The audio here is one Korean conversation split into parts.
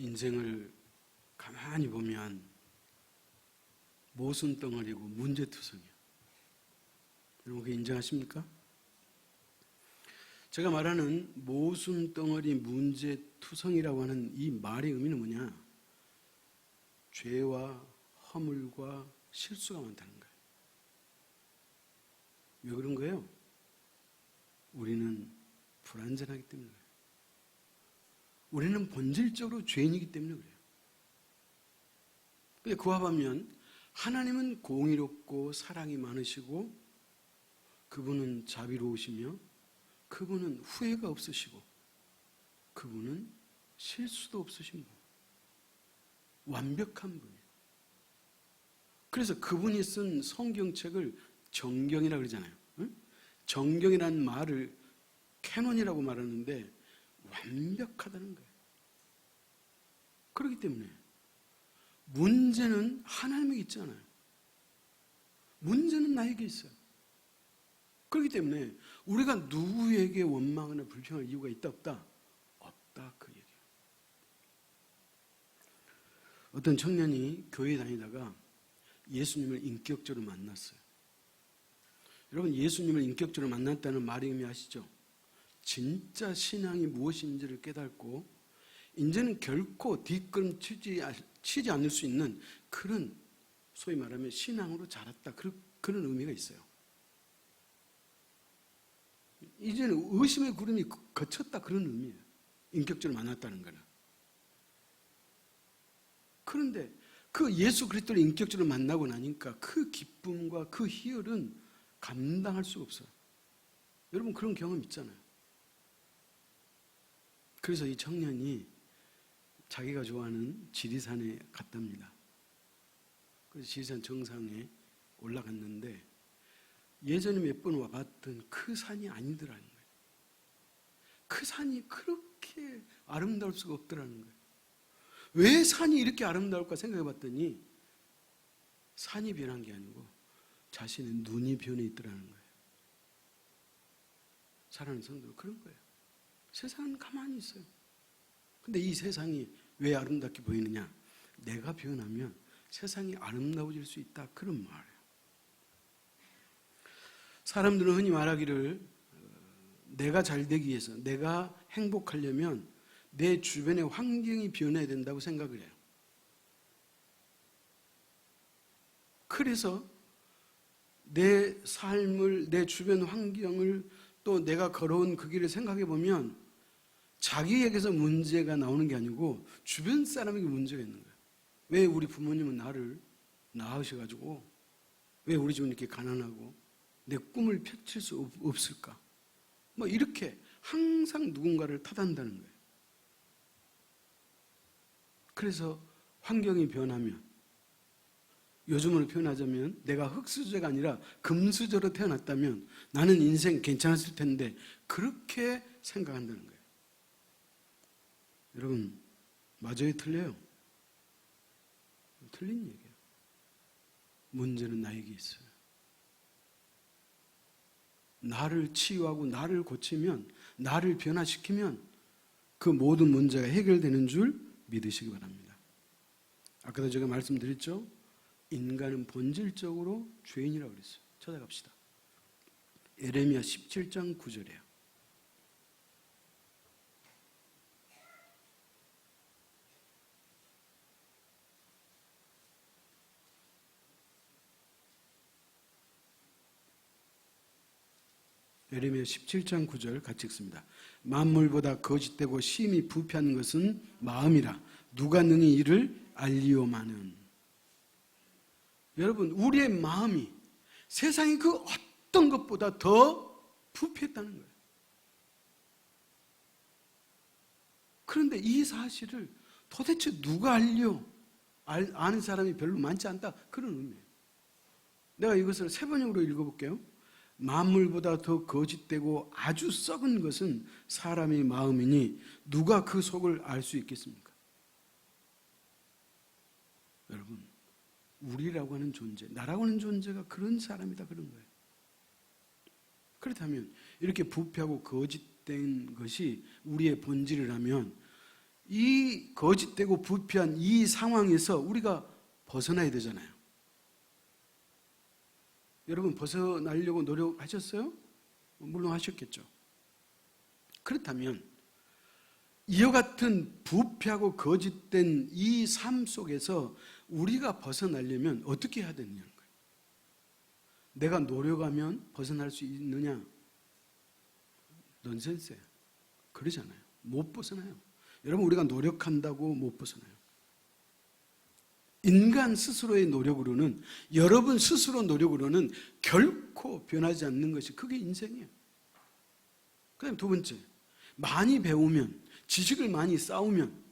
인생을 가만히 보면 모순덩어리고 문제투성이에요. 여러분 그거 인정하십니까? 제가 말하는 모순덩어리 문제투성이라고 하는 이 말의 의미는 뭐냐? 죄와 허물과 실수가 많다는 거예요. 왜 그런 거예요? 우리는 불완전하기 때문에 그래요. 우리는 본질적으로 죄인이기 때문에 그래요. 근데 그와 반면 하나님은 공의롭고 사랑이 많으시고 그분은 자비로우시며 그분은 후회가 없으시고 그분은 실수도 없으신 분, 완벽한 분이에요. 그래서 그분이 쓴 성경책을 정경이라고 그러잖아요. 응? 정경이라는 말을 캐논이라고 말하는데 완벽하다는 거예요. 그렇기 때문에 문제는 하나님에게 있잖아요. 문제는 나에게 있어요. 그렇기 때문에 우리가 누구에게 원망하거나 불평할 이유가 있다 없다? 없다 그 얘기예요. 어떤 청년이 교회에 다니다가 예수님을 인격적으로 만났어요. 여러분 예수님을 인격적으로 만났다는 말의 의미 아시죠? 진짜 신앙이 무엇인지를 깨닫고 이제는 결코 뒷걸음치지 않을 수 있는 그런 소위 말하면 신앙으로 자랐다 그런 의미가 있어요. 이제는 의심의 구름이 거쳤다 그런 의미예요. 인격적으로 만났다는 거는. 그런데 그 예수 그리스도를 인격적으로 만나고 나니까 그 기쁨과 그 희열은 감당할 수가 없어요. 여러분 그런 경험 있잖아요. 그래서 이 청년이 자기가 좋아하는 지리산에 갔답니다. 그래서 지리산 정상에 올라갔는데 예전에 몇 번 와봤던 그 산이 아니더라는 거예요. 그 산이 그렇게 아름다울 수가 없더라는 거예요. 왜 산이 이렇게 아름다울까 생각해 봤더니 산이 변한 게 아니고 자신의 눈이 변해 있더라는 거예요. 사랑하는 성도 그런 거예요. 세상은 가만히 있어요. 근데 이 세상이 왜 아름답게 보이느냐? 내가 변하면 세상이 아름다워질 수 있다. 그런 말이에요. 사람들은 흔히 말하기를 내가 잘 되기 위해서, 내가 행복하려면 내 주변의 환경이 변해야 된다고 생각을 해요. 그래서 내 삶을, 내 주변 환경을 또 내가 걸어온 그 길을 생각해 보면 자기에게서 문제가 나오는 게 아니고 주변 사람에게 문제가 있는 거예요. 왜 우리 부모님은 나를 낳으셔가지고 왜 우리 집은 이렇게 가난하고 내 꿈을 펼칠 수 없을까? 뭐 이렇게 항상 누군가를 탓한다는 거예요. 그래서 환경이 변하면 요즘으로 표현하자면 내가 흙수저가 아니라 금수저로 태어났다면 나는 인생 괜찮았을 텐데 그렇게 생각한다는 거예요. 여러분 맞아요? 틀려요? 틀린 얘기예요. 문제는 나에게 있어요. 나를 치유하고 나를 고치면, 나를 변화시키면 그 모든 문제가 해결되는 줄 믿으시기 바랍니다. 아까도 제가 말씀드렸죠? 인간은 본질적으로 죄인이라고 그랬어요. 찾아갑시다. 에레미야 17장 9절이에요. 에레미야 17장 9절 같이 읽습니다. 만물보다 거짓되고 심히 부패한 것은 마음이라 누가 능히 이를 알리오마는. 여러분 우리의 마음이 세상의 그 어떤 것보다 더 부패했다는 거예요. 그런데 이 사실을 도대체 누가 아는 사람이 별로 많지 않다 그런 의미예요. 내가 이것을 세 번역으로 읽어볼게요. 만물보다 더 거짓되고 아주 썩은 것은 사람의 마음이니 누가 그 속을 알 수 있겠습니까? 여러분 우리라고 하는 존재, 나라고 하는 존재가 그런 사람이다 그런 거예요. 그렇다면 이렇게 부패하고 거짓된 것이 우리의 본질이라면 이 거짓되고 부패한 이 상황에서 우리가 벗어나야 되잖아요. 여러분 벗어나려고 노력하셨어요? 물론 하셨겠죠. 그렇다면 이와 같은 부패하고 거짓된 이 삶 속에서 우리가 벗어나려면 어떻게 해야 되느냐는 거예요. 내가 노력하면 벗어날 수 있느냐? 넌센스예요. 그러잖아요. 못 벗어나요. 여러분 우리가 노력한다고 못 벗어나요. 인간 스스로의 노력으로는, 여러분 스스로 노력으로는 결코 변하지 않는 것이 그게 인생이에요. 그 다음에 두 번째, 많이 배우면, 지식을 많이 쌓으면,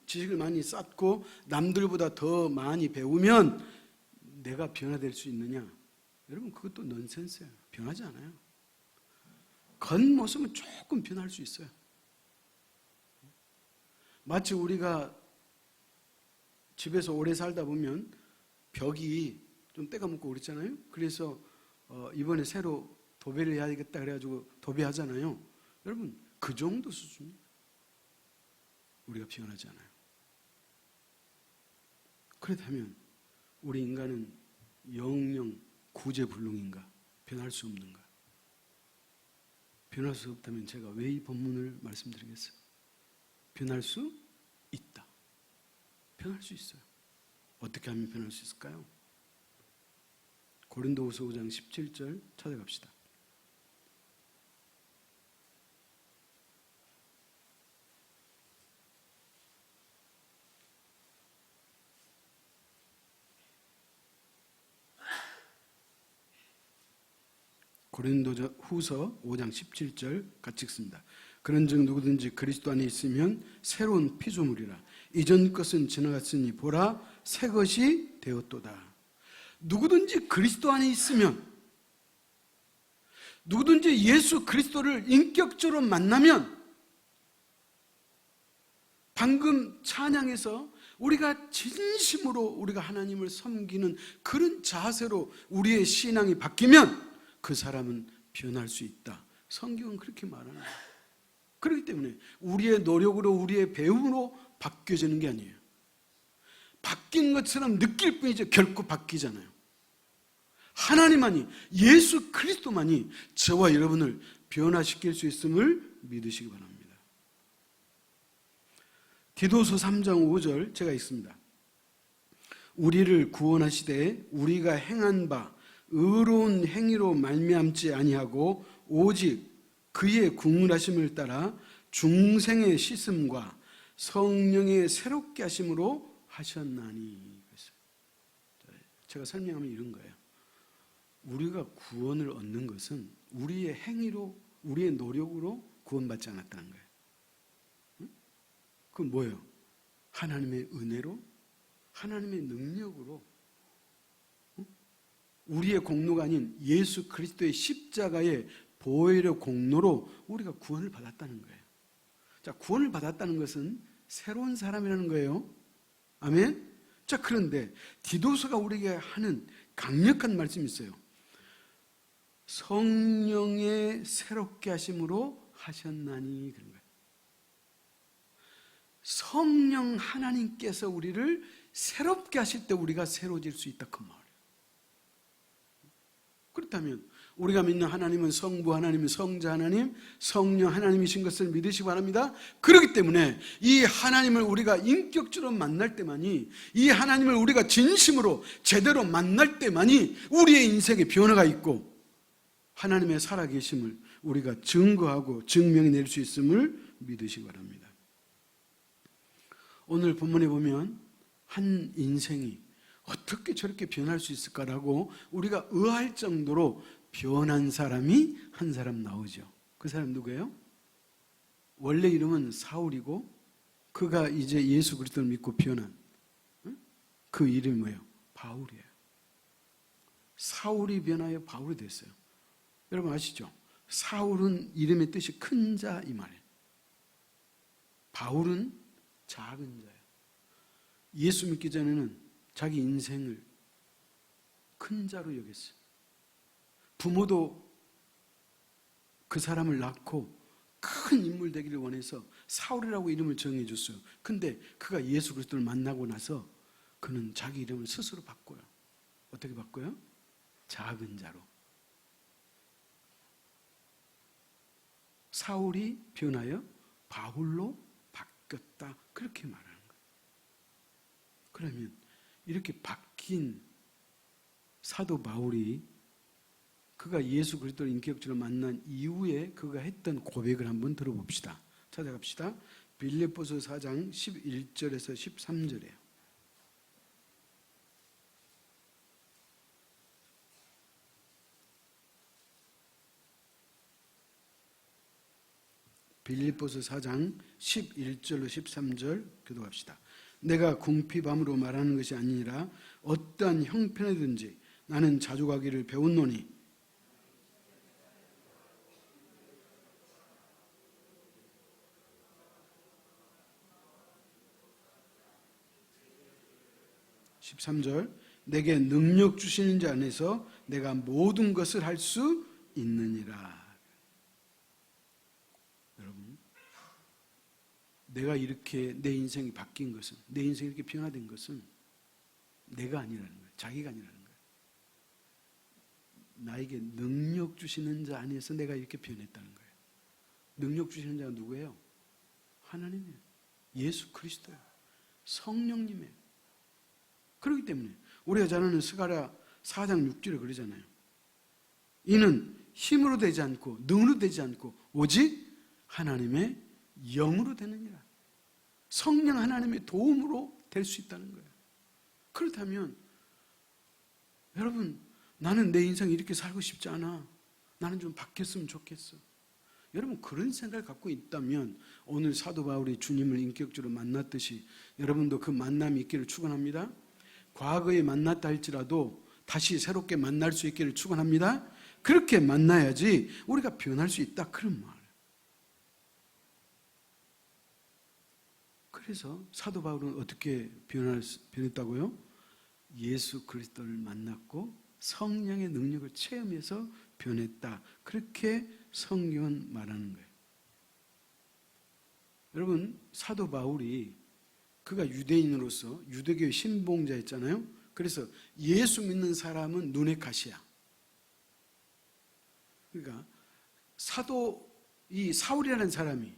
지식을 많이 쌓고 남들보다 더 많이 배우면 내가 변화될 수 있느냐? 여러분 그것도 넌센스예요. 변하지 않아요. 겉모습은 조금 변할 수 있어요. 마치 우리가 집에서 오래 살다 보면 벽이 좀 때가 묻고 그렇잖아요. 그래서 이번에 새로 도배를 해야겠다 그래가지고 도배하잖아요. 여러분 그 정도 수준이에요. 우리가 변하지 않아요. 그렇다면 우리 인간은 영영 구제불능인가? 변할 수 없는가? 변할 수 없다면 제가 왜 이 본문을 말씀드리겠어요? 변할 수 있다. 변할 수 있어요. 어떻게 하면 변할 수 있을까요? 고린도후서 5장 17절 찾아갑시다. 고린도후서 5장 17절 같이 읽습니다. 그런즉 누구든지 그리스도 안에 있으면 새로운 피조물이라. 이전 것은 지나갔으니 보라 새 것이 되었도다. 누구든지 그리스도 안에 있으면, 누구든지 예수 그리스도를 인격적으로 만나면, 방금 찬양에서 우리가 진심으로 우리가 하나님을 섬기는 그런 자세로 우리의 신앙이 바뀌면 그 사람은 변할 수 있다. 성경은 그렇게 말하는 거예요. 그렇기 때문에 우리의 노력으로 우리의 배움으로 바뀌어지는 게 아니에요. 바뀐 것처럼 느낄 뿐이지 결코 바뀌잖아요. 하나님만이, 예수 그리스도만이 저와 여러분을 변화시킬 수 있음을 믿으시기 바랍니다. 디도서 3장 5절 제가 읽습니다. 우리를 구원하시되 우리가 행한 바 의로운 행위로 말미암지 아니하고 오직 그의 국률하심을 따라 중생의 씻음과 성령의 새롭게 하심으로 하셨나니. 제가 설명하면 이런 거예요. 우리가 구원을 얻는 것은 우리의 행위로, 우리의 노력으로 구원받지 않았다는 거예요. 그건 뭐예요? 하나님의 은혜로, 하나님의 능력으로, 우리의 공로가 아닌 예수 그리스도의 십자가의 보혈의 공로로 우리가 구원을 받았다는 거예요. 자, 구원을 받았다는 것은 새로운 사람이라는 거예요. 아멘? 자, 그런데 디도서가 우리에게 하는 강력한 말씀이 있어요. 성령의 새롭게 하심으로 하셨나니, 그런 거예요. 성령 하나님께서 우리를 새롭게 하실 때 우리가 새로워질 수 있다, 그 말이에요. 그렇다면 우리가 믿는 하나님은 성부 하나님, 성자 하나님, 성령 하나님이신 것을 믿으시기 바랍니다. 그렇기 때문에 이 하나님을 우리가 인격적으로 만날 때만이, 이 하나님을 우리가 진심으로 제대로 만날 때만이 우리의 인생에 변화가 있고 하나님의 살아계심을 우리가 증거하고 증명해낼 수 있음을 믿으시기 바랍니다. 오늘 본문에 보면 한 인생이 어떻게 저렇게 변할 수 있을까라고 우리가 의아할 정도로 변한 사람이 한 사람 나오죠. 그 사람 누구예요? 원래 이름은 사울이고 그가 이제 예수 그리스도를 믿고 변한 그 이름이 뭐예요? 바울이에요. 사울이 변하여 바울이 됐어요. 여러분 아시죠? 사울은 이름의 뜻이 큰 자 이 말이에요. 바울은 작은 자예요. 예수 믿기 전에는 자기 인생을 큰 자로 여겼어요. 부모도 그 사람을 낳고 큰 인물 되기를 원해서 사울이라고 이름을 정해줬어요. 근데 그가 예수 그리스도를 만나고 나서 그는 자기 이름을 스스로 바꿔요. 어떻게 바꿔요? 작은 자로. 사울이 변하여 바울로 바뀌었다. 그렇게 말하는 거예요. 그러면 이렇게 바뀐 사도 바울이 그가 예수 그리스도를 인격적으로 만난 이후에 그가 했던 고백을 한번 들어봅시다. 찾아갑시다. 빌립보서 4장 11절에서 13절이에요. 빌립보서 4장 11절로 13절 교독합시다. 내가 궁핍함으로 말하는 것이 아니라 어떠한 형편이든지 나는 자족하기를 배웠노니 (13절) 내게 능력 주시는 자 안에서 내가 모든 것을 할 수 있느니라. 여러분, 내가 이렇게 내 인생이 바뀐 것은, 내 인생이 이렇게 변화된 것은 내가 아니라는 거예요. 자기가 아니라는 거예요. 나에게 능력 주시는 자 안에서 내가 이렇게 변했다는 거예요. 능력 주시는 자가 누구예요? 하나님이에요. 예수 그리스도예요. 성령님이에요. 그렇기 때문에 우리가 잘 아는 스가랴 4장 6절에 그러잖아요. 이는 힘으로 되지 않고 능으로 되지 않고 오직 하나님의 영으로 되느니라. 성령 하나님의 도움으로 될 수 있다는 거예요. 그렇다면 여러분, 나는 내 인생 이렇게 살고 싶지 않아. 나는 좀 바뀌었으면 좋겠어. 여러분, 그런 생각을 갖고 있다면 오늘 사도 바울이 주님을 인격적으로 만났듯이 여러분도 그 만남이 있기를 축원합니다. 과거에 만났다 할지라도 다시 새롭게 만날 수 있기를 축원합니다. 그렇게 만나야지 우리가 변할 수 있다, 그런 말이에요. 그래서 사도 바울은 어떻게 변했다고요? 예수 그리스도를 만났고 성령의 능력을 체험해서 변했다. 그렇게 성경은 말하는 거예요. 여러분, 사도 바울이 그가 유대인으로서 유대교의 신봉자였잖아요. 그래서 예수 믿는 사람은 눈의 가시야. 그러니까 이 사울이라는 사람이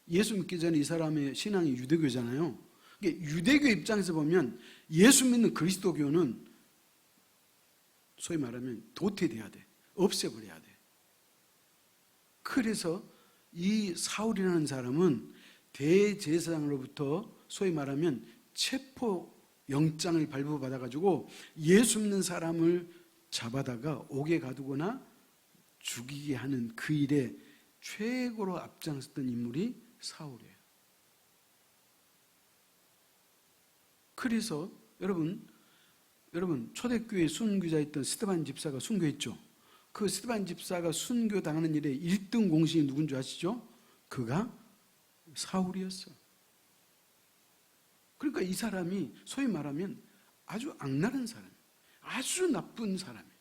예수 믿기 전에 이 사람의 신앙이 유대교잖아요. 유대교 입장에서 보면 예수 믿는 그리스도교는 소위 말하면 도태돼야 돼. 없애버려야 돼. 그래서 이 사울이라는 사람은 대제사장으로부터 소위 말하면 체포 영장을 발부받아가지고 예수 믿는 사람을 잡아다가 옥에 가두거나 죽이게 하는 그 일에 최고로 앞장섰던 인물이 사울이에요. 그래서 여러분 초대교회 순교자였던 스데반 집사가 순교했죠. 그 스데반 집사가 순교당하는 일에 1등 공신이 누군지 아시죠? 그가 사울이었어. 그러니까 이 사람이 소위 말하면 아주 악랄한 사람이에요. 아주 나쁜 사람이에요.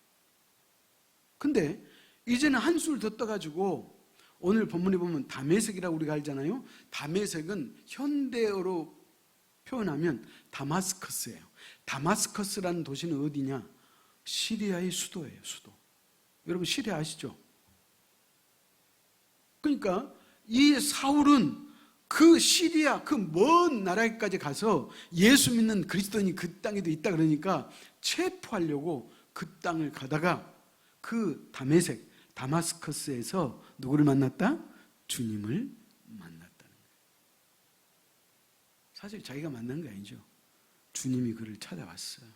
근데 이제는 한술 더 떠가지고 오늘 본문에 보면 다메섹이라고 우리가 알잖아요. 다메섹은 현대어로 표현하면 다마스커스예요. 다마스커스라는 도시는 어디냐? 시리아의 수도예요. 수도. 여러분 시리아 아시죠? 그러니까 이 사울은 그 시리아 그 먼 나라에까지 가서 예수 믿는 그리스도인이 그 땅에도 있다 그러니까 체포하려고 그 땅을 가다가 그 다메섹 다마스커스에서 누구를 만났다? 주님을 만났다는 거예요. 사실 자기가 만난 게 아니죠. 주님이 그를 찾아왔어요.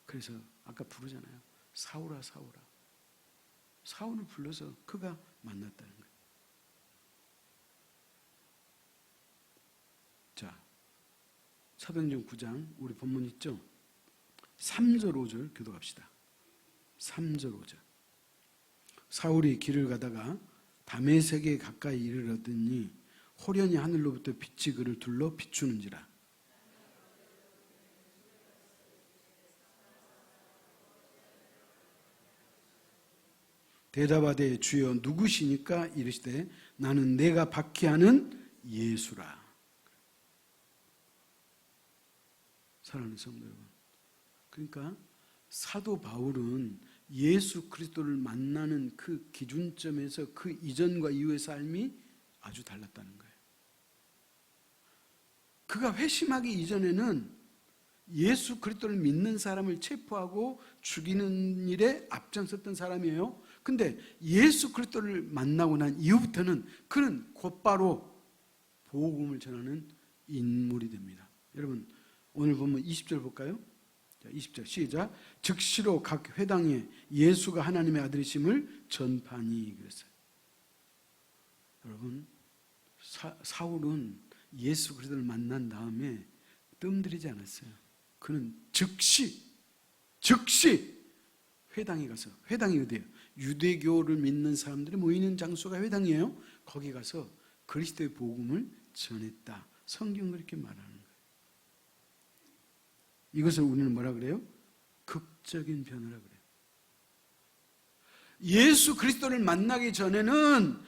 그래서 아까 부르잖아요. 사울아 사울아. 사울을 불러서 그가 만났다는 거예요. 자, 사도행전 9장 우리 본문 있죠? 3절 5절 교독합시다. 3절 5절. 사울이 길을 가다가 다메섹에 가까이 이르렀더니 호련히 하늘로부터 빛이 그를 둘러 비추는지라. 대답하되 주여 누구시니까? 이르시되 나는 내가 박해하는 예수라. 사랑하는 성도 여러분, 그러니까 사도 바울은 예수 그리스도를 만나는 그 기준점에서 그 이전과 이후의 삶이 아주 달랐다는 거예요. 그가 회심하기 이전에는 예수 그리스도를 믿는 사람을 체포하고 죽이는 일에 앞장섰던 사람이에요. 근데 예수 그리스도를 만나고 난 이후부터는 그는 곧바로 복음을 전하는 인물이 됩니다. 여러분, 오늘 보면 20절 볼까요? 자, 20절 시작. 즉시로 각 회당에 예수가 하나님의 아들이심을 전파하니 그랬어요. 여러분, 사울은 예수 그리스도를 만난 다음에 뜸들이지 않았어요. 그는 즉시 회당에 가서, 회당이 어디예요? 유대교를 믿는 사람들이 모이는 장소가 회당이에요. 거기 가서 그리스도의 복음을 전했다. 성경은 그렇게 말하는 거예요. 이것을 우리는 뭐라 그래요? 극적인 변화라 그래요. 예수 그리스도를 만나기 전에는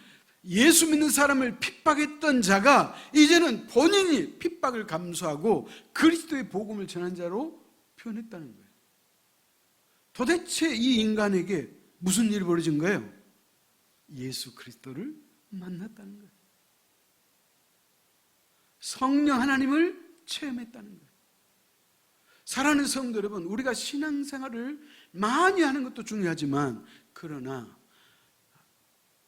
예수 믿는 사람을 핍박했던 자가 이제는 본인이 핍박을 감수하고 그리스도의 복음을 전한 자로 표현했다는 거예요. 도대체 이 인간에게 무슨 일이 벌어진 거예요? 예수 그리스도를 만났다는 거예요. 성령 하나님을 체험했다는 거예요. 사랑하는 성도 여러분, 우리가 신앙생활을 많이 하는 것도 중요하지만 그러나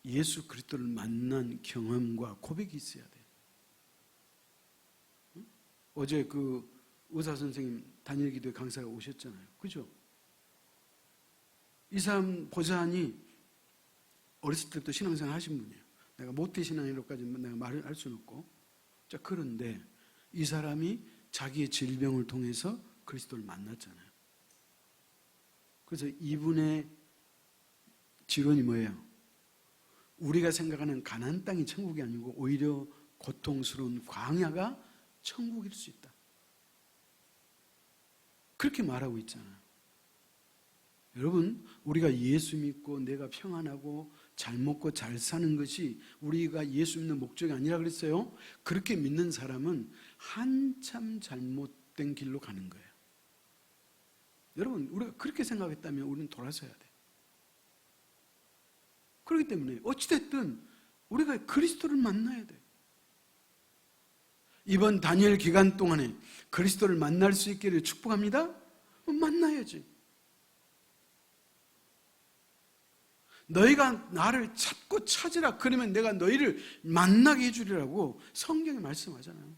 예수 그리스도를 만난 경험과 고백이 있어야 돼요. 어제 그 의사 선생님 단일 기도회 강사가 오셨잖아요. 그죠? 이 사람 보자하니 어렸을 때부터 신앙생활 하신 분이에요. 내가 모태 신앙이라고까지 내가 말을 할 수는 없고. 자, 그런데 이 사람이 자기의 질병을 통해서 그리스도를 만났잖아요. 그래서 이분의 지론이 뭐예요? 우리가 생각하는 가나안 땅이 천국이 아니고 오히려 고통스러운 광야가 천국일 수 있다. 그렇게 말하고 있잖아요. 여러분, 우리가 예수 믿고 내가 평안하고 잘 먹고 잘 사는 것이 우리가 예수 믿는 목적이 아니라 그랬어요. 그렇게 믿는 사람은 한참 잘못된 길로 가는 거예요. 여러분, 우리가 그렇게 생각했다면 우리는 돌아서야 돼. 그렇기 때문에 어찌됐든 우리가 그리스도를 만나야 돼. 이번 다니엘 기간 동안에 그리스도를 만날 수 있기를 축복합니다. 만나야지. 너희가 나를 찾고 찾으라. 그러면 내가 너희를 만나게 해주리라고 성경에 말씀하잖아요.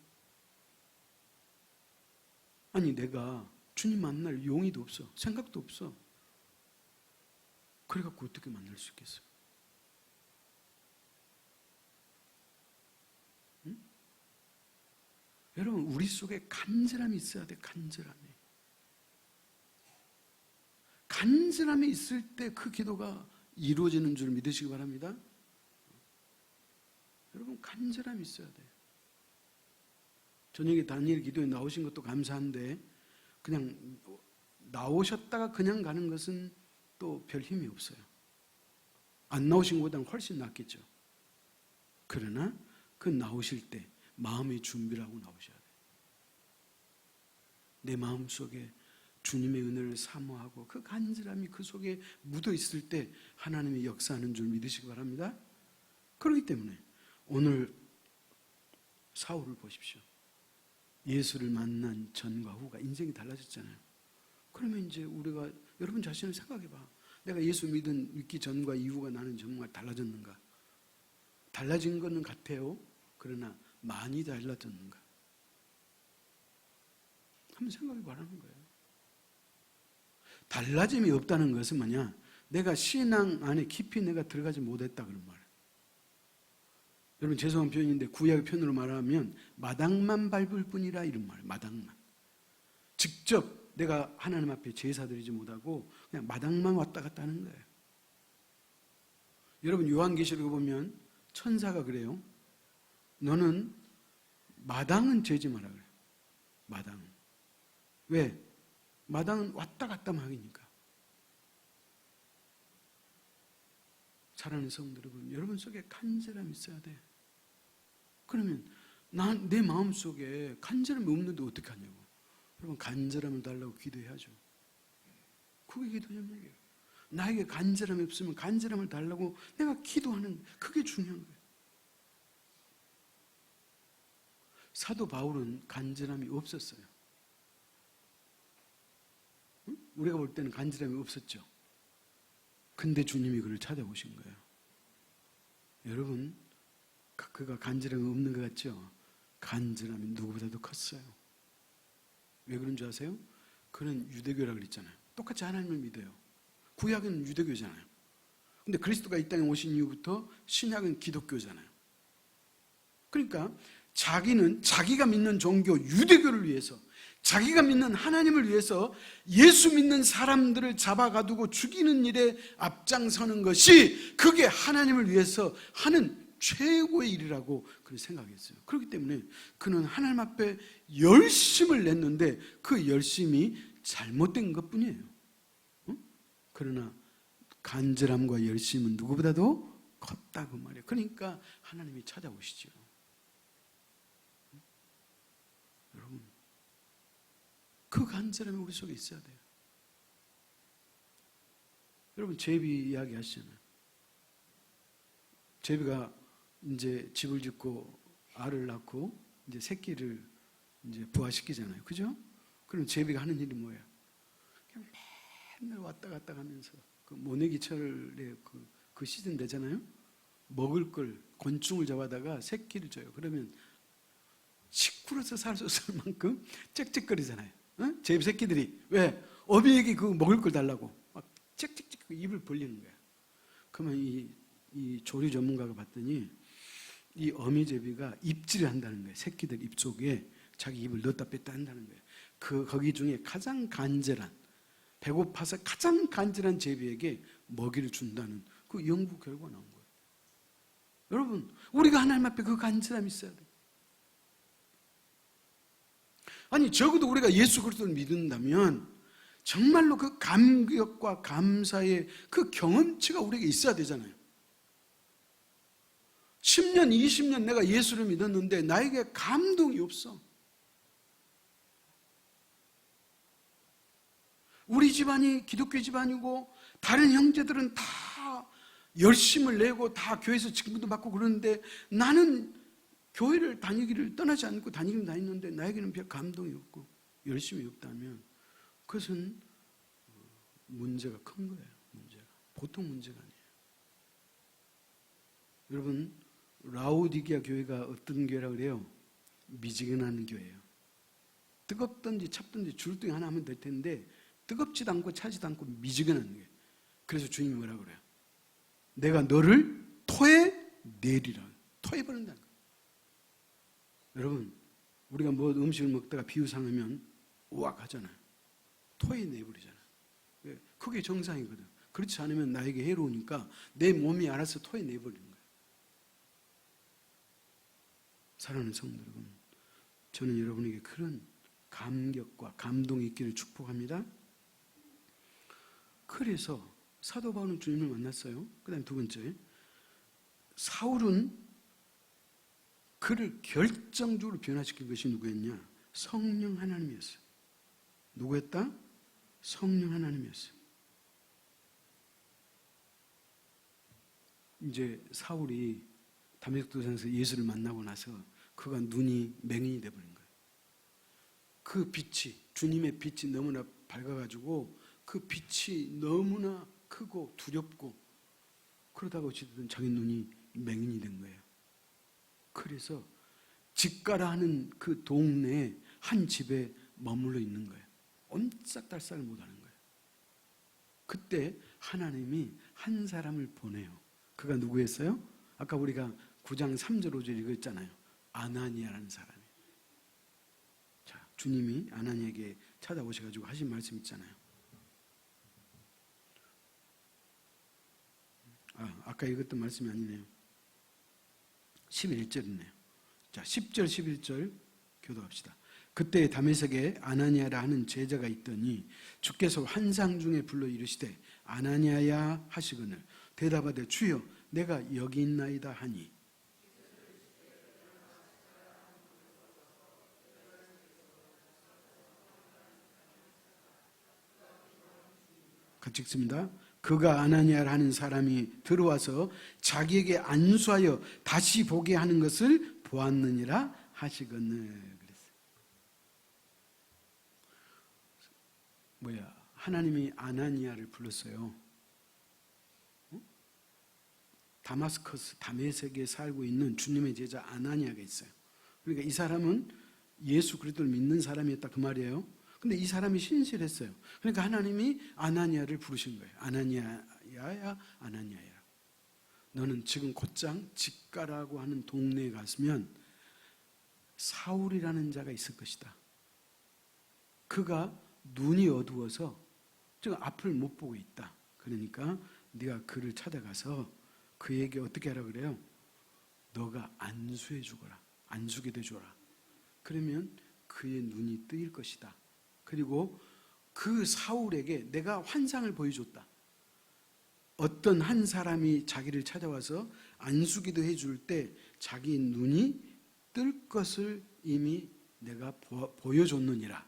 아니, 내가 주님 만날 용의도 없어. 생각도 없어. 그래갖고 어떻게 만날 수 있겠어? 응? 여러분, 우리 속에 간절함이 있어야 돼. 간절함이 있을 때 그 기도가 이루어지는 줄 믿으시기 바랍니다. 여러분, 간절함이 있어야 돼요. 저녁에 다니엘 기도에 나오신 것도 감사한데 그냥 나오셨다가 그냥 가는 것은 또 별 힘이 없어요. 안 나오신 것보다는 훨씬 낫겠죠. 그러나 그 나오실 때 마음의 준비를 하고 나오셔야 돼요. 내 마음속에 주님의 은혜를 사모하고 그 간절함이 그 속에 묻어 있을 때 하나님이 역사하는 줄 믿으시기 바랍니다. 그렇기 때문에 오늘 사울을 보십시오. 예수를 만난 전과 후가 인생이 달라졌잖아요. 그러면 이제 우리가 여러분 자신을 생각해 봐. 내가 예수 믿기 전과 이후가 나는 정말 달라졌는가? 달라진 거는 같아요. 그러나 많이 달라졌는가? 한번 생각해 보라는 거예요. 달라짐이 없다는 것은 뭐냐? 내가 신앙 안에 깊이 내가 들어가지 못했다 그런 말이에요. 여러분, 죄송한 표현인데 구약의 표현으로 말하면 마당만 밟을 뿐이라 이런 말이에요. 마당만. 직접 내가 하나님 앞에 제사 드리지 못하고 그냥 마당만 왔다 갔다 하는 거예요. 여러분, 요한계시록에 보면 천사가 그래요. 너는 마당은 재지 마라 그래요. 마당은. 왜? 마당은 왔다 갔다만 하니까. 사랑하는 성도 여러분, 여러분 속에 간절함이 있어야 돼. 그러면 내 마음속에 간절함이 없는데 어떻게 하냐고. 여러분, 간절함을 달라고 기도해야죠. 그게 기도 제목이에요. 나에게 간절함이 없으면 간절함을 달라고 내가 기도하는, 그게 중요한 거예요. 사도 바울은 간절함이 없었어요. 응? 우리가 볼 때는 간절함이 없었죠. 근데 주님이 그를 찾아오신 거예요. 여러분, 그가 간절함이 없는 것 같죠? 간절함이 누구보다도 컸어요. 왜 그런 줄 아세요? 그는 유대교라고 그랬잖아요. 똑같이 하나님을 믿어요. 구약은 유대교잖아요. 근데 그리스도가 이 땅에 오신 이후부터 신약은 기독교잖아요. 그러니까 자기는 자기가 믿는 종교 유대교를 위해서, 자기가 믿는 하나님을 위해서 예수 믿는 사람들을 잡아가두고 죽이는 일에 앞장서는 것이, 그게 하나님을 위해서 하는 최고의 일이라고 그는 생각했어요. 그렇기 때문에 그는 하나님 앞에 열심을 냈는데 그 열심이 잘못된 것뿐이에요. 그러나 간절함과 열심은 누구보다도 컸다고 말이에요. 그러니까 하나님이 찾아오시죠. 여러분, 그 간절함이 우리 속에 있어야 돼요. 여러분, 제비 이야기 하시잖아요. 제비가 이제 집을 짓고 알을 낳고 이제 새끼를 이제 부화시키잖아요. 그죠? 그럼 제비가 하는 일이 뭐예요? 그냥 맨날 왔다 갔다 하면서 그 모내기철에 그 시즌 되잖아요. 먹을 걸, 곤충을 잡아다가 새끼를 줘요. 그러면 시끄러워서 살 수 없을 만큼 짹짹거리잖아요. 어? 제비 새끼들이. 왜? 어미에게 그 먹을 걸 달라고 막 짹짹짹 입을 벌리는 거야. 그러면 이 조류 전문가가 봤더니 이 어미제비가 입질을 한다는 거예요. 새끼들 입 속에 자기 입을 넣었다 뺐다 한다는 거예요. 거기 중에 가장 간절한, 배고파서 가장 간절한 제비에게 먹이를 준다는 그 연구 결과가 나온 거예요. 여러분, 우리가 하나님 앞에 그 간절함이 있어야 돼요. 아니, 적어도 우리가 예수 그리스도를 믿는다면 정말로 그 감격과 감사의 그 경험치가 우리에게 있어야 되잖아요. 10년, 20년 내가 예수를 믿었는데 나에게 감동이 없어. 우리 집안이 기독교 집안이고 다른 형제들은 다 열심을 내고 다 교회에서 직분도 받고 그러는데 나는 교회를 다니기를 떠나지 않고 다니긴 다니는데 나에게는 별 감동이 없고 열심이 없다면 그것은 문제가 큰 거예요. 문제가. 보통 문제가 아니에요. 여러분, 라오디게아 교회가 어떤 교회라고 그래요? 미지근한 교회예요. 뜨겁든지 찹든지 둘 중에 하나 하면 될 텐데 뜨겁지도 않고 차지도 않고 미지근한 교회. 그래서 주님이 뭐라고 그래요? 내가 너를 토해 내리라. 토해버린다는 거예요. 여러분, 우리가 뭐 음식을 먹다가 비위상하면 우악 하잖아요. 토해 내버리잖아요. 그게 정상이거든. 그렇지 않으면 나에게 해로우니까 내 몸이 알아서 토해 내버리는 거예요. 사랑하는 성도 여러분, 저는 여러분에게 그런 감격과 감동이 있기를 축복합니다. 그래서 사도 바울은 주님을 만났어요. 그 다음에 두 번째, 사울은 그를 결정적으로 변화시킨 것이 누구였냐? 성령 하나님이었어요. 누구였다? 성령 하나님이었어요. 이제 사울이 다메섹 도상에서 예수를 만나고 나서 그가 눈이 맹인이 되어버린 거예요. 그 빛이, 주님의 빛이 너무나 밝아가지고 그 빛이 너무나 크고 두렵고 그러다가 어찌됐든 자기 눈이 맹인이 된 거예요. 그래서 집가라 하는 그 동네에 한 집에 머물러 있는 거예요. 옴짝달싹을 못하는 거예요. 그때 하나님이 한 사람을 보내요. 그가 누구였어요? 아까 우리가 9장 3절 5절 읽었잖아요. 아나니아라는 사람이. 자, 주님이 아나니아에게 찾아오셔가지고 하신 말씀 있잖아요. 아까 읽었던 말씀이 아니네요. 11절이네요. 자, 10절 11절 교도합시다. 그때 다메섹에 아나니아라 하는 제자가 있더니 주께서 환상 중에 불러 이르시되 아나니아야 하시거늘 대답하되 주여 내가 여기 있나이다 하니 같이 읽습니다. 그가 아나니아라 하는 사람이 들어와서 자기에게 안수하여 다시 보게 하는 것을 보았느니라 하시거늘. 그랬어요. 하나님이 아나니아를 불렀어요. 다마스커스 다메섹에 살고 있는 주님의 제자 아나니아가 있어요. 그러니까 이 사람은 예수 그리스도를 믿는 사람이었다 그 말이에요. 근데 이 사람이 신실했어요. 그러니까 하나님이 아나니아를 부르신 거예요. 아나니아야, 아나니아야. 너는 지금 곧장 직가라고 하는 동네에 갔으면 사울이라는 자가 있을 것이다. 그가 눈이 어두워서 지금 앞을 못 보고 있다. 그러니까 네가 그를 찾아가서 그에게 어떻게 하라 그래요? 너가 안수해 주거라. 안수게 되줘라. 그러면 그의 눈이 뜨일 것이다. 그리고 그 사울에게 내가 환상을 보여줬다. 어떤 한 사람이 자기를 찾아와서 안수기도 해줄 때 자기 눈이 뜰 것을 이미 내가 보여줬느니라.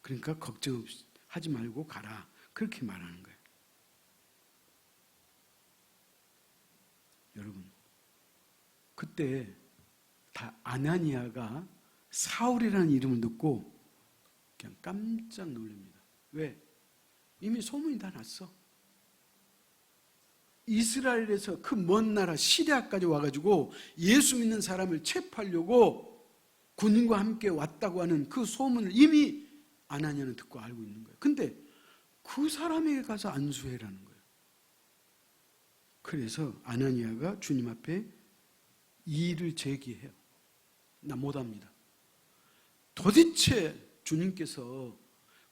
그러니까 걱정하지 말고 가라. 그렇게 말하는 거예요. 여러분, 그때 다 아나니아가 사울이라는 이름을 듣고 그냥 깜짝 놀랍니다. 왜? 이미 소문이 다 났어. 이스라엘에서 그 먼 나라 시리아까지 와가지고 예수 믿는 사람을 체포하려고 군인과 함께 왔다고 하는 그 소문을 이미 아나니아는 듣고 알고 있는 거예요. 근데 그 사람에게 가서 안수해라는 거예요. 그래서 아나니아가 주님 앞에 이의를 제기해요. 나 못합니다. 도대체 주님께서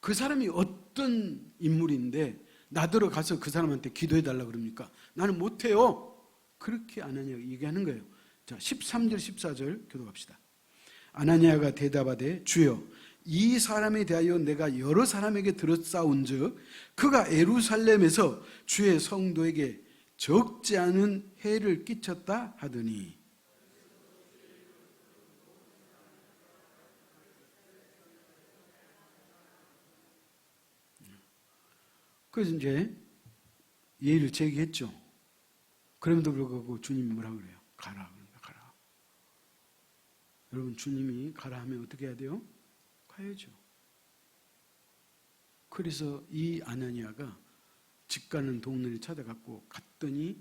그 사람이 어떤 인물인데 나더러 가서 그 사람한테 기도해달라고 그럽니까? 나는 못해요. 그렇게 아나니아가 얘기하는 거예요. 자, 13절 14절 교독합시다. 아나니아가 대답하되 주여 이 사람에 대하여 내가 여러 사람에게 들었사온즉 그가 예루살렘에서 주의 성도에게 적지 않은 해를 끼쳤다 하더니. 그래서 이제 예의를 제기했죠. 그럼에도 불구하고 주님이 뭐라고 그래요? 가라. 가라. 여러분, 주님이 가라 하면 어떻게 해야 돼요? 가야죠. 그래서 이 아나니아가 집 가는 동네를 찾아갔고 갔더니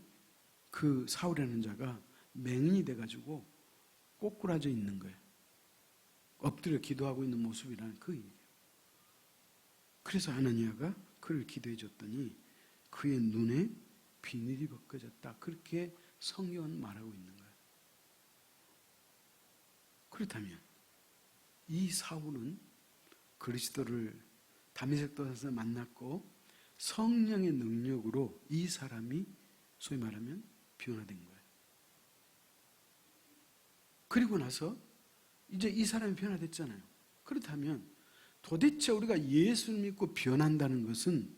그 사울이라는 자가 맹인이 돼가지고 꼬꾸라져 있는 거예요. 엎드려 기도하고 있는 모습이라는 그 얘기예요. 그래서 아나니아가 그를 기도해 줬더니 그의 눈에 비늘이 벗겨졌다. 그렇게 성경은 말하고 있는 거예요. 그렇다면 이 사울은 그리스도를 다메섹 도에서 만났고 성령의 능력으로 이 사람이 소위 말하면 변화된 거예요. 그리고 나서 이제 이 사람이 변화됐잖아요. 그렇다면 도대체 우리가 예수를 믿고 변한다는 것은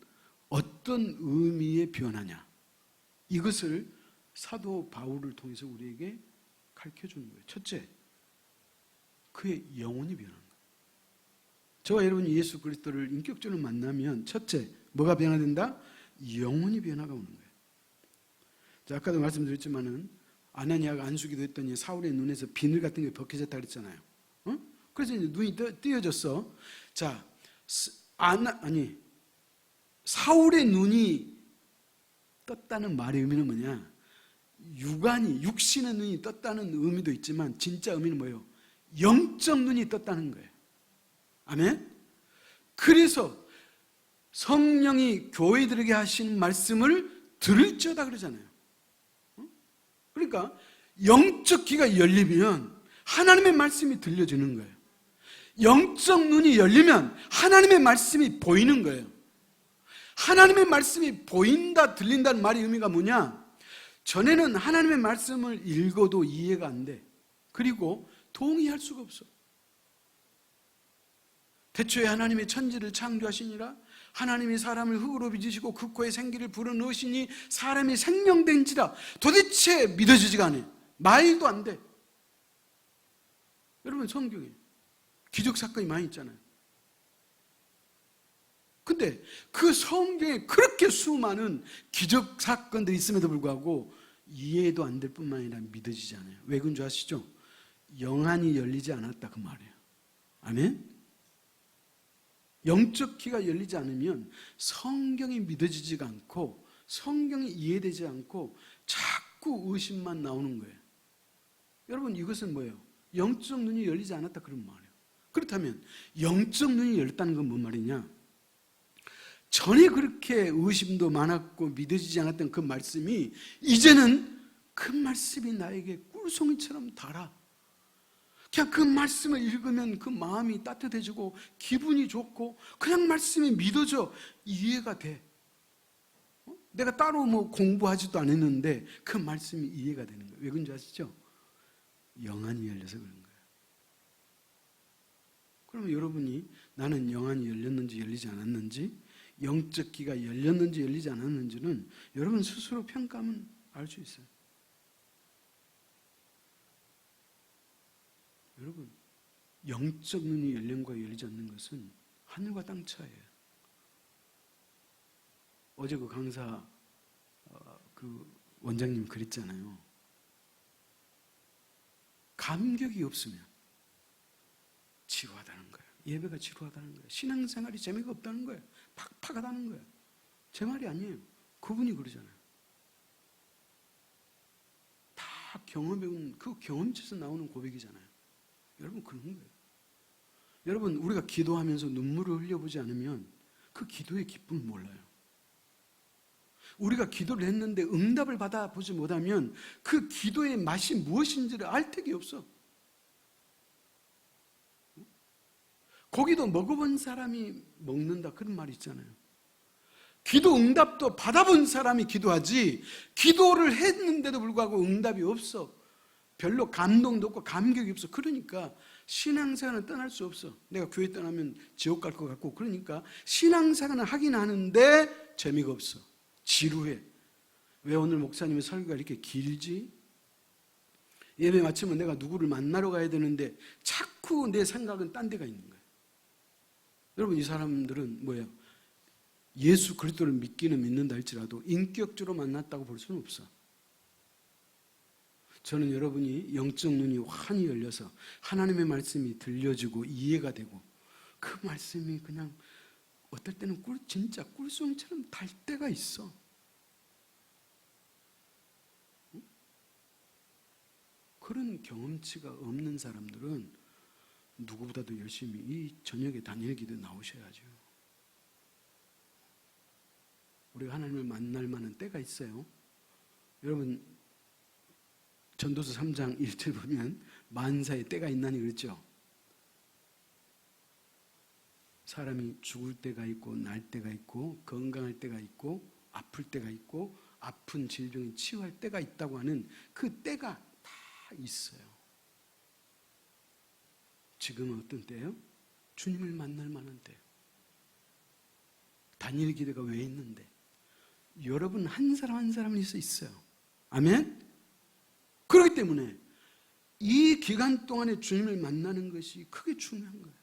어떤 의미의 변화냐? 이것을 사도 바울을 통해서 우리에게 가르쳐주는 거예요. 첫째, 그의 영혼이 변한 거예요. 저와 여러분이 예수 그리스도를 인격적으로 만나면 첫째, 뭐가 변화된다? 영혼이 변화가 오는 거예요. 자, 아까도 말씀드렸지만은 아나니아가 안수기도 했더니 사울의 눈에서 비늘 같은 게 벗겨졌다 그랬잖아요. 그래서 이제 눈이 띄어졌어. 자, 사울의 눈이 떴다는 말의 의미는 뭐냐? 육신의 눈이 떴다는 의미도 있지만 진짜 의미는 뭐예요? 영적 눈이 떴다는 거예요. 아멘? 그래서 성령이 교회들에게 하시는 말씀을 들을지어다 그러잖아요. 그러니까 영적 귀가 열리면 하나님의 말씀이 들려지는 거예요. 영적 눈이 열리면 하나님의 말씀이 보이는 거예요. 하나님의 말씀이 보인다, 들린다는 말의 의미가 뭐냐? 전에는 하나님의 말씀을 읽어도 이해가 안 돼. 그리고 동의할 수가 없어. 태초에 하나님의 천지를 창조하시니라. 하나님이 사람을 흙으로 빚으시고 그 코에 생기를 불어넣으시니 사람이 생명된지라. 도대체 믿어지지가 않아요. 말도 안 돼. 여러분, 성경에 기적 사건이 많이 있잖아요. 근데 그 성경에 그렇게 수많은 기적 사건들이 있음에도 불구하고 이해도 안 될 뿐만 아니라 믿어지지 않아요. 왜 그런 줄 아시죠? 영안이 열리지 않았다 그 말이에요. 아멘? 영적 귀가 열리지 않으면 성경이 믿어지지가 않고 성경이 이해되지 않고 자꾸 의심만 나오는 거예요. 여러분 이것은 뭐예요? 영적 눈이 열리지 않았다 그런 말이에요. 그렇다면 영적 눈이 열렸다는 건 뭔 말이냐? 전에 그렇게 의심도 많았고 믿어지지 않았던 그 말씀이 이제는 그 말씀이 나에게 꿀송이처럼 달아. 그냥 그 말씀을 읽으면 그 마음이 따뜻해지고 기분이 좋고 그냥 말씀이 믿어져 이해가 돼. 내가 따로 뭐 공부하지도 않았는데 그 말씀이 이해가 되는 거예요. 왜 그런지 아시죠? 영안이 열려서 그런 거예요. 그러면 여러분이 나는 영안이 열렸는지 열리지 않았는지, 영적 귀가 열렸는지 열리지 않았는지는 여러분 스스로 평가하면 알 수 있어요. 여러분, 영적 눈이 열린 거와 열리지 않는 것은 하늘과 땅 차이예요. 어제 그 강사 그 원장님 그랬잖아요. 감격이 없으면 지루하다는 거예요. 예배가 지루하다는 거예요. 신앙생활이 재미가 없다는 거예요. 팍팍하다는 거예요. 제 말이 아니에요. 그분이 그러잖아요. 다 경험해온 그 경험치에서 나오는 고백이잖아요. 여러분 그런 거예요. 여러분 우리가 기도하면서 눈물을 흘려보지 않으면 그 기도의 기쁨을 몰라요. 우리가 기도를 했는데 응답을 받아보지 못하면 그 기도의 맛이 무엇인지를 알 택이 없어. 고기도 먹어본 사람이 먹는다 그런 말이 있잖아요. 기도 응답도 받아본 사람이 기도하지 기도를 했는데도 불구하고 응답이 없어. 별로 감동도 없고 감격이 없어. 그러니까 신앙생활은 떠날 수 없어. 내가 교회 떠나면 지옥 갈 것 같고 그러니까 신앙생활은 하긴 하는데 재미가 없어. 지루해. 왜 오늘 목사님의 설교가 이렇게 길지? 예배 마치면 내가 누구를 만나러 가야 되는데 자꾸 내 생각은 딴 데가 있는 거예요. 여러분 이 사람들은 뭐예요? 예수 그리스도를 믿기는 믿는다 할지라도 인격적으로 만났다고 볼 수는 없어. 저는 여러분이 영적 눈이 환히 열려서 하나님의 말씀이 들려지고 이해가 되고 그 말씀이 그냥 어떨 때는 진짜 꿀송이처럼 달 때가 있어. 그런 경험치가 없는 사람들은 누구보다도 열심히 이 저녁에 다니엘 기도에 나오셔야죠. 우리가 하나님을 만날 만한 때가 있어요. 여러분 전도서 3장 1절 보면 만사의 때가 있나니 그랬죠. 사람이 죽을 때가 있고 날 때가 있고 건강할 때가 있고 아플 때가 있고 아픈 질병이 치유할 때가 있다고 하는 그 때가 다 있어요. 지금은 어떤 때예요? 주님을 만날 만한 때. 다니엘 기대가 왜 있는데? 여러분 한 사람 한 사람은 있어요. 아멘? 그렇기 때문에 이 기간 동안에 주님을 만나는 것이 크게 중요한 거예요.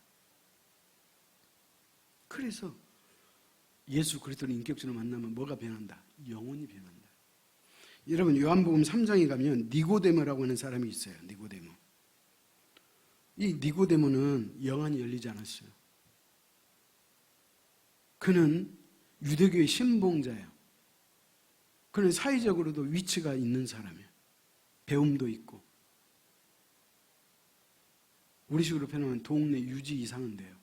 그래서 예수 그리스도를 인격적으로 만나면 뭐가 변한다? 영혼이 변한다. 여러분 요한복음 3장에 가면 니고데모라고 하는 사람이 있어요. 니고데모. 이 니고데모는 영안이 열리지 않았어요. 그는 유대교의 신봉자예요. 그는 사회적으로도 위치가 있는 사람이에요. 배움도 있고 우리식으로 표현하면 동네 유지 이상은 돼요.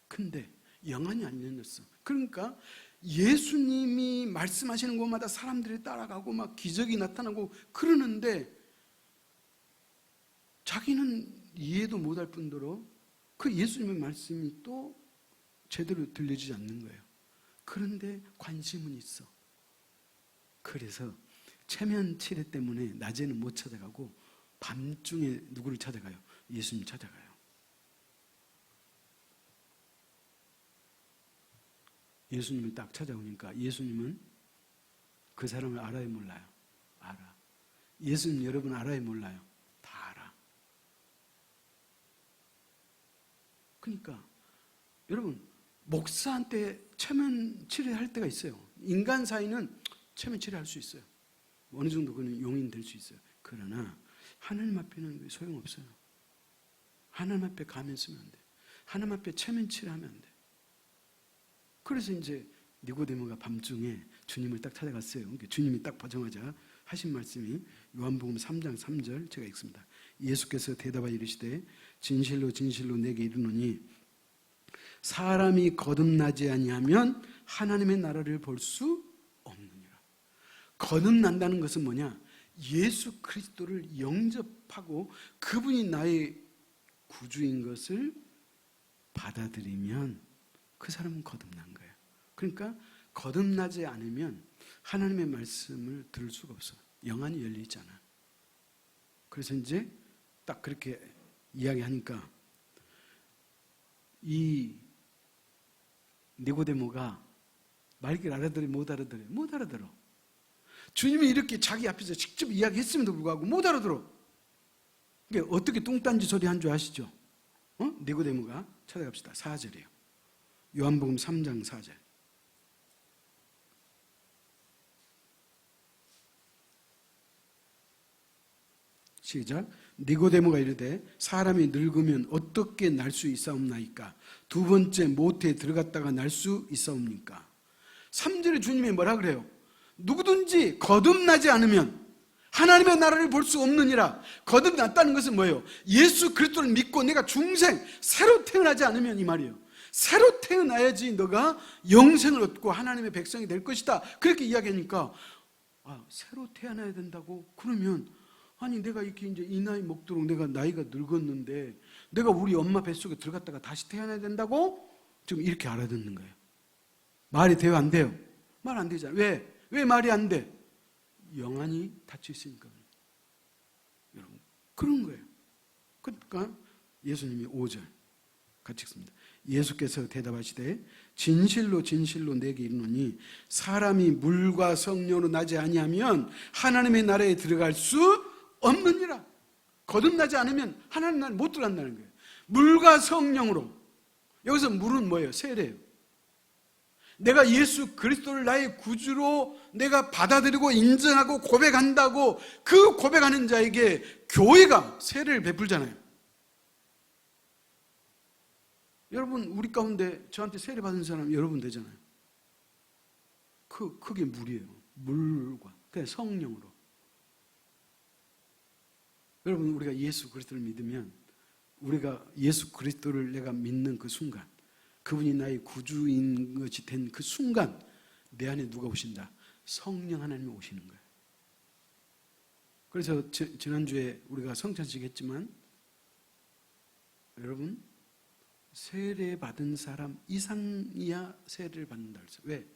근데 영안이 안 열렸어. 그러니까 예수님이 말씀하시는 곳마다 사람들이 따라가고 막 기적이 나타나고 그러는데 자기는 이해도 못할 뿐더러 그 예수님의 말씀이 또 제대로 들려지지 않는 거예요. 그런데 관심은 있어. 그래서 체면 치레 때문에 낮에는 못 찾아가고 밤중에 누구를 찾아가요? 예수님 찾아가요. 예수님을 딱 찾아오니까 예수님은 그 사람을 알아요, 몰라요? 알아. 예수님 여러분 알아요, 몰라요? 다 알아. 그러니까 여러분 목사한테 체면치레할 때가 있어요. 인간 사이는 체면치레할 수 있어요. 어느 정도 그는 용인될 수 있어요. 그러나 하나님 앞에는 소용없어요. 하나님 앞에 가면 쓰면 안 돼. 하나님 앞에 체면치레하면 안 돼. 그래서 이제 니고데모가 밤중에 주님을 딱 찾아갔어요. 그러니까 주님이 딱 보자마자 하신 말씀이 요한복음 3장 3절 제가 읽습니다. 예수께서 대답하여 이르시되 진실로 진실로 내게 이르노니 사람이 거듭나지 아니하면 하나님의 나라를 볼 수 없느니라. 거듭난다는 것은 뭐냐? 예수 그리스도를 영접하고 그분이 나의 구주인 것을 받아들이면 그 사람은 거듭난 거예요. 그러니까 거듭나지 않으면 하나님의 말씀을 들을 수가 없어. 영안이 열려 있잖아. 그래서 이제 딱 그렇게 이야기하니까 이 니고데모가 말귀를 알아들어 못 알아들어? 못 알아들어. 주님이 이렇게 자기 앞에서 직접 이야기했음에도 불구하고 못 알아들어. 그러니까 어떻게 뚱딴지 소리 한 줄 아시죠? 니고데모가 찾아갑시다. 4절이에요. 요한복음 3장 4절. 시작. 니고데모가 이르되 사람이 늙으면 어떻게 날 수 있사옵나이까? 두 번째 모태에 들어갔다가 날 수 있사옵니까? 3절에 주님이 뭐라 그래요? 누구든지 거듭나지 않으면 하나님의 나라를 볼 수 없느니라. 거듭났다는 것은 뭐예요? 예수 그리스도를 믿고 내가 중생 새로 태어나지 않으면 이 말이에요. 새로 태어나야지 너가 영생을 얻고 하나님의 백성이 될 것이다. 그렇게 이야기하니까 새로 태어나야 된다고? 그러면 아니 내가 이렇게 이제 이 나이 먹도록 내가 나이가 늙었는데 내가 우리 엄마 뱃속에 들어갔다가 다시 태어나야 된다고? 지금 이렇게 알아듣는 거예요. 말이 돼요 안 돼요? 말 안 되잖아요. 왜? 왜 말이 안 돼? 영안이 닫혀 있으니까. 여러분 그런 거예요. 그러니까 예수님이 5절 같이 읽습니다. 예수께서 대답하시되 진실로 진실로 내게 이르노니 사람이 물과 성령으로 나지 아니하면 하나님의 나라에 들어갈 수 없느니라. 거듭나지 않으면 하나님 나라에 못 들어간다는 거예요. 물과 성령으로. 여기서 물은 뭐예요? 세례예요. 내가 예수 그리스도를 나의 구주로 내가 받아들이고 인정하고 고백한다고 그 고백하는 자에게 교회가 세례를 베풀잖아요. 여러분 우리 가운데 저한테 세례 받은 사람 여러분 되잖아요. 그게 물이에요. 물과 그냥 성령으로. 여러분 우리가 예수 그리스도를 믿으면 우리가 예수 그리스도를 내가 믿는 그 순간 그분이 나의 구주인 것이 된 그 순간 내 안에 누가 오신다? 성령 하나님이 오시는 거예요. 그래서 지난주에 우리가 성찬식 했지만 여러분 세례 받은 사람 이상이야 세례를 받는다 그랬어요. 왜?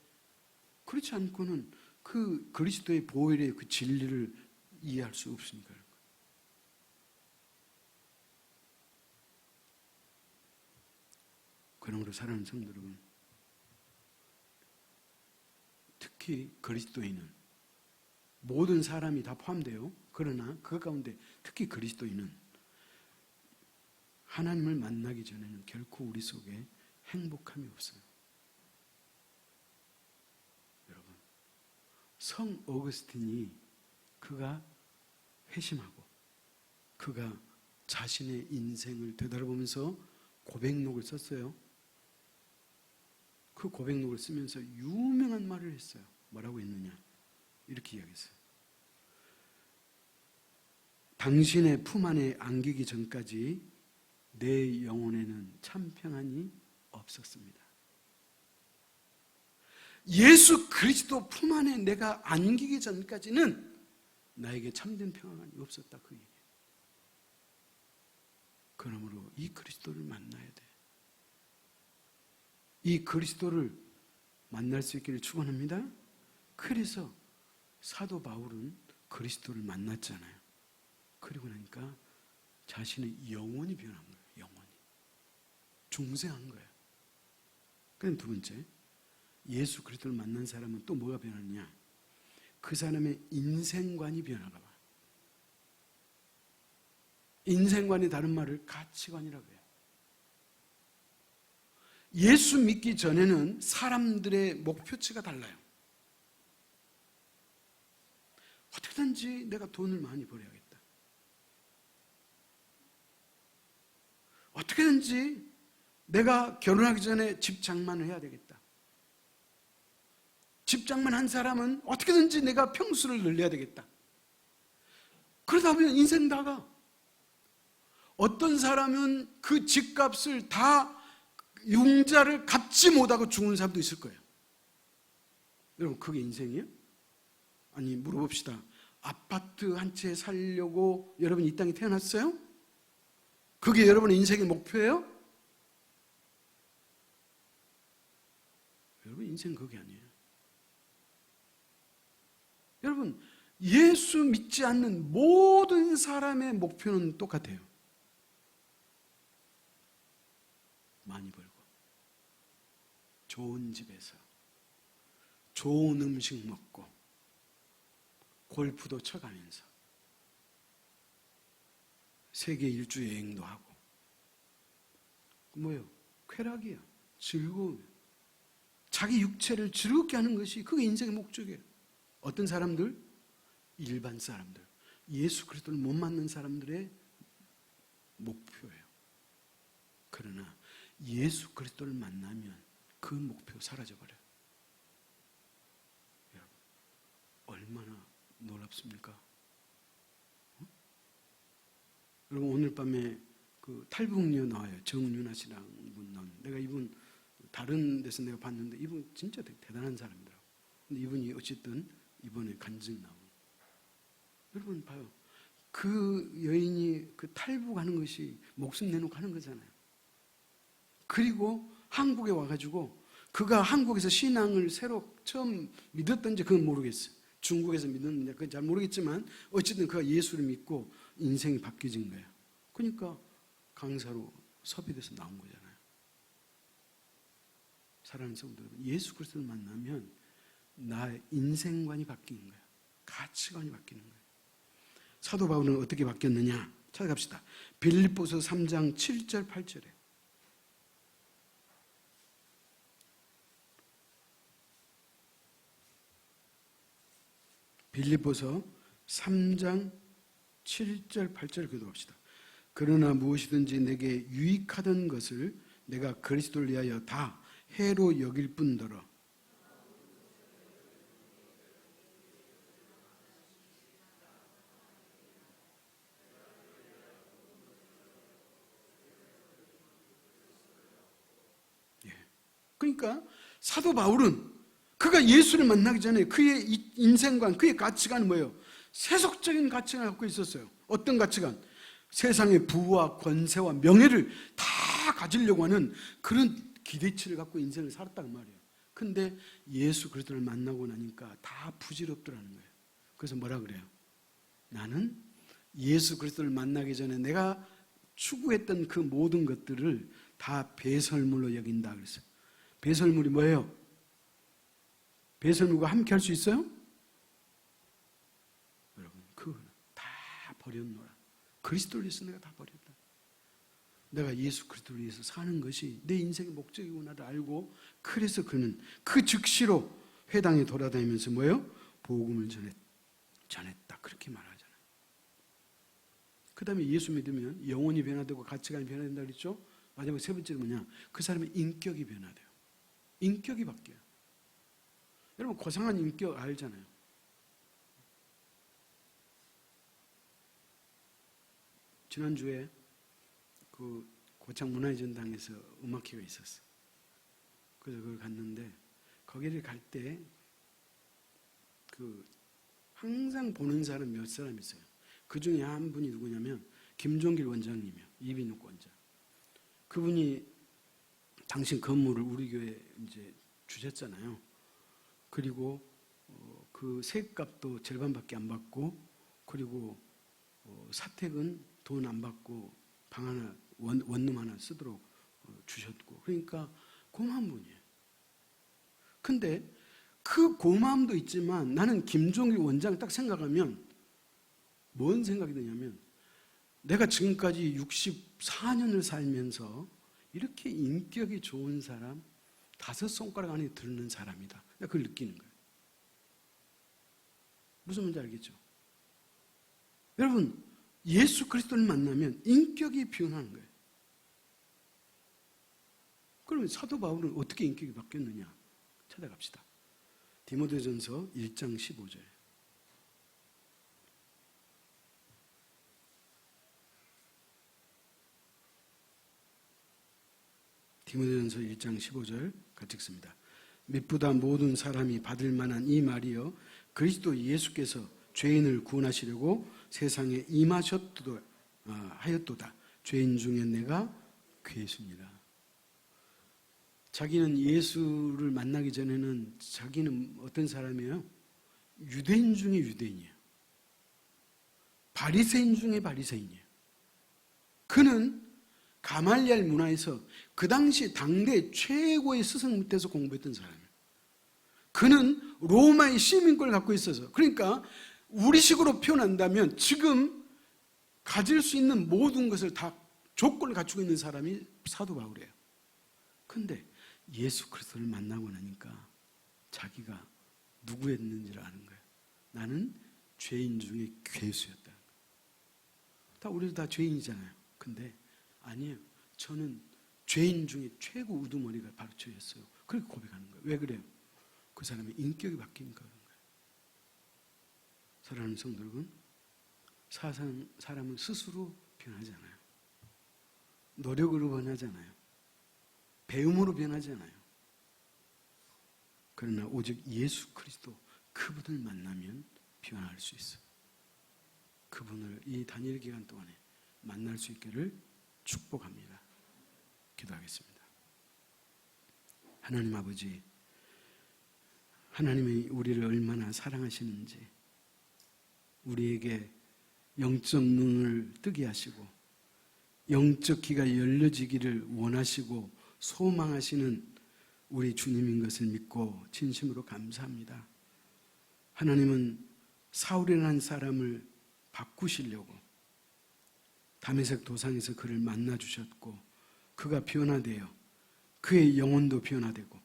그렇지 않고는 그 그리스도의 보혈의 그 진리를 이해할 수 없으니까. 그러므로 사랑하는 성도 여러분, 특히 그리스도인은 모든 사람이 다 포함돼요. 그러나 그 가운데 특히 그리스도인은 하나님을 만나기 전에는 결코 우리 속에 행복함이 없어요. 여러분, 성 어거스틴이 그가 회심하고 그가 자신의 인생을 되돌아보면서 고백록을 썼어요. 그 고백록을 쓰면서 유명한 말을 했어요. 뭐라고 했느냐? 이렇게 이야기했어요. 당신의 품 안에 안기기 전까지 내 영혼에는 참 평안이 없었습니다. 예수 그리스도 품 안에 내가 안기기 전까지는 나에게 참된 평안이 없었다 그 얘기예요. 그러므로 이 그리스도를 만나야 돼. 이 그리스도를 만날 수 있기를 축원합니다. 그래서 사도 바울은 그리스도를 만났잖아요. 그리고 나니까 자신의 영혼이 변한 거예요. 영혼이 중생한 거예요. 그럼 두 번째, 예수 그리스도를 만난 사람은 또 뭐가 변하느냐? 그 사람의 인생관이 변화가 봐. 인생관이 다른 말을 가치관이라고 해요. 예수 믿기 전에는 사람들의 목표치가 달라요. 어떻게든지 내가 돈을 많이 벌어야겠다. 어떻게든지 내가 결혼하기 전에 집 장만을 해야 되겠다. 집 장만한 사람은 어떻게든지 내가 평수를 늘려야 되겠다. 그러다 보면 인생 다가. 어떤 사람은 그 집값을 다 융자를 갚지 못하고 죽는 사람도 있을 거예요. 여러분, 그게 인생이에요? 아니, 물어봅시다. 아파트 한 채 살려고 여러분 이 땅에 태어났어요? 그게 여러분의 인생의 목표예요? 여러분, 인생 그게 아니에요. 여러분, 예수 믿지 않는 모든 사람의 목표는 똑같아요. 많이 벌고, 좋은 집에서, 좋은 음식 먹고, 골프도 쳐가면서, 세계 일주 여행도 하고, 뭐예요? 쾌락이야, 즐거움. 자기 육체를 즐겁게 하는 것이 그게 인생의 목적이에요. 어떤 사람들? 일반 사람들, 예수 그리스도를 못 만난 사람들의 목표예요. 그러나 예수 그리스도를 만나면 그 목표 사라져버려요. 여러분, 얼마나 놀랍습니까? 여러분, 오늘 밤에 그 탈북녀 나와요. 정윤아 씨랑 분 나온. 내가 이분 다른 데서 내가 봤는데 이분 진짜 되게 대단한 사람이더라고. 근데 이분이 어쨌든 이번에 간증 나오고. 여러분 봐요. 그 여인이 그 탈북하는 것이 목숨 내놓고 하는 거잖아요. 그리고 한국에 와가지고 그가 한국에서 신앙을 새로 처음 믿었던지 그건 모르겠어요. 중국에서 믿었는지 그건 잘 모르겠지만 어쨌든 그가 예수를 믿고 인생이 바뀌어진 거예요. 그러니까 강사로 섭외돼서 나온 거잖아요. 사랑하는 성도 여러분, 예수 그리스도를 만나면 나의 인생관이 바뀌는 거예요. 가치관이 바뀌는 거예요. 사도 바울은 어떻게 바뀌었느냐? 찾아갑시다. 빌립보서 3장 7절 8절에 빌립보서 3장 7절 8절 교독합시다. 그러나 무엇이든지 내게 유익하던 것을 내가 그리스도를 위하여 다 해로 여길 뿐더러 그러니까 사도 바울은 그가 예수를 만나기 전에 그의 인생관, 그의 가치관은 뭐예요? 세속적인 가치관을 갖고 있었어요. 어떤 가치관? 세상의 부와 권세와 명예를 다 가지려고 하는 그런 기대치를 갖고 인생을 살았단 말이에요. 근데 예수 그리스도를 만나고 나니까 다 부질없더라는 거예요. 그래서 뭐라 그래요? 나는 예수 그리스도를 만나기 전에 내가 추구했던 그 모든 것들을 다 배설물로 여긴다 그랬어요. 배설물이 뭐예요? 배설물과 함께 할 수 있어요? 여러분, 그거는 다 버렸노라. 그리스도를 위해서 내가 다 버렸다. 내가 예수 그리스도를 위해서 사는 것이 내 인생의 목적이구나를 알고, 그래서 그는 그 즉시로 회당에 돌아다니면서 뭐예요? 복음을 전했다. 그렇게 말하잖아요. 그 다음에 예수 믿으면 영혼이 변화되고 가치관이 변화된다 그랬죠? 마지막 세 번째는 뭐냐? 그 사람의 인격이 변화돼요. 인격이 바뀌어요. 여러분, 고상한 인격 알잖아요. 지난주에 그 고창 문화전당에서 음악회가 있었어요. 그래서 그걸 갔는데, 거기를 갈 때 그 항상 보는 사람 몇 사람 있어요. 그 중에 한 분이 누구냐면 김종길 원장님이요. 이빈욱 원장. 그분이 당신 건물을 우리 교회에 이제 주셨잖아요. 그리고 그 세값도 절반밖에 안 받고, 그리고 사택은 돈 안 받고 방 하나 원룸 하나 쓰도록 주셨고, 그러니까 고마운 분이에요. 근데 그 고마움도 있지만 나는 김종일 원장 딱 생각하면 뭔 생각이 드냐면, 내가 지금까지 64년을 살면서 이렇게 인격이 좋은 사람 5손가락 안에 들는 사람이다. 내가 그걸 느끼는 거예요. 무슨 말인지 알겠죠? 여러분, 예수 그리스도를 만나면 인격이 변하는 거예요. 그러면 사도 바울은 어떻게 인격이 바뀌었느냐? 찾아갑시다. 디모데전서 1장 15절. 디모데전서 1장 15절 같이 읽습니다. mit보다 모든 사람이 받을 만한 이 말이여 그리스도 예수께서 죄인을 구원하시려고 세상에 하였도다. 죄인 중에 내가 괴수니라. 자기는 예수를 만나기 전에는 자기는 어떤 사람이에요? 유대인 중에 유대인이에요. 바리새인 중에 바리새인이에요. 그는 가말리엘 문화에서 그 당시 당대 최고의 스승 밑에서 공부했던 사람이에요. 그는 로마의 시민권을 갖고 있어서, 그러니까 우리식으로 표현한다면 지금 가질 수 있는 모든 것을 다 조건을 갖추고 있는 사람이 사도 바울이에요. 그런데 예수 그리스도를 만나고 나니까 자기가 누구였는지를 아는 거예요. 나는 죄인 중에 괴수였다. 우리도 다 죄인이잖아요. 근데 아니에요. 저는 죄인 중에 최고 우두머리가 바로 저였어요. 그렇게 고백하는 거예요. 왜 그래요? 그 사람의 인격이 바뀌니까 그런 거예요. 사랑하는 성도 여러분, 사람은 스스로 변하지 않아요. 노력으로 변하잖아요. 배움으로 변하잖아요. 그러나 오직 예수 그리스도 그분을 만나면 변할 수 있어요. 그분을 이 다니엘 기간 동안에 만날 수 있기를 축복합니다. 기도하겠습니다. 하나님 아버지, 하나님이 우리를 얼마나 사랑하시는지 우리에게 영적 눈을 뜨게 하시고 영적 귀가 열려지기를 원하시고 소망하시는 우리 주님인 것을 믿고 진심으로 감사합니다. 하나님은 사울이라는 사람을 바꾸시려고 다메섹 도상에서 그를 만나 주셨고 그가 변화되어 그의 영혼도 변화되고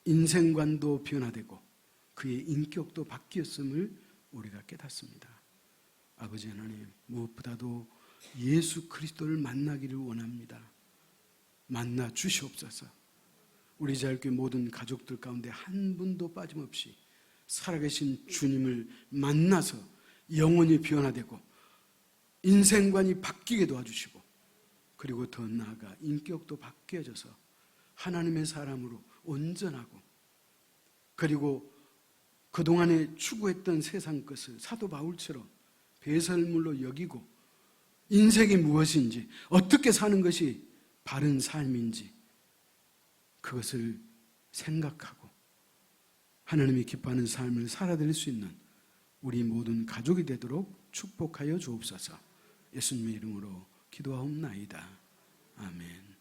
인생관도 변화되고 그의 인격도 바뀌었음을 우리가 깨닫습니다. 아버지 하나님, 무엇보다도 예수 그리스도를 만나기를 원합니다. 만나 주시옵소서. 우리 자유교회 모든 가족들 가운데 한 분도 빠짐없이 살아계신 주님을 만나서 영혼이 변화되고 인생관이 바뀌게 도와주시고 그리고 더 나아가 인격도 바뀌어져서 하나님의 사람으로 온전하고 그리고 그동안에 추구했던 세상 것을 사도 바울처럼 배설물로 여기고 인생이 무엇인지 어떻게 사는 것이 바른 삶인지 그것을 생각하고 하나님이 기뻐하는 삶을 살아낼 수 있는 우리 모든 가족이 되도록 축복하여 주옵소서. 예수님의 이름으로 기도하옵나이다. 아멘.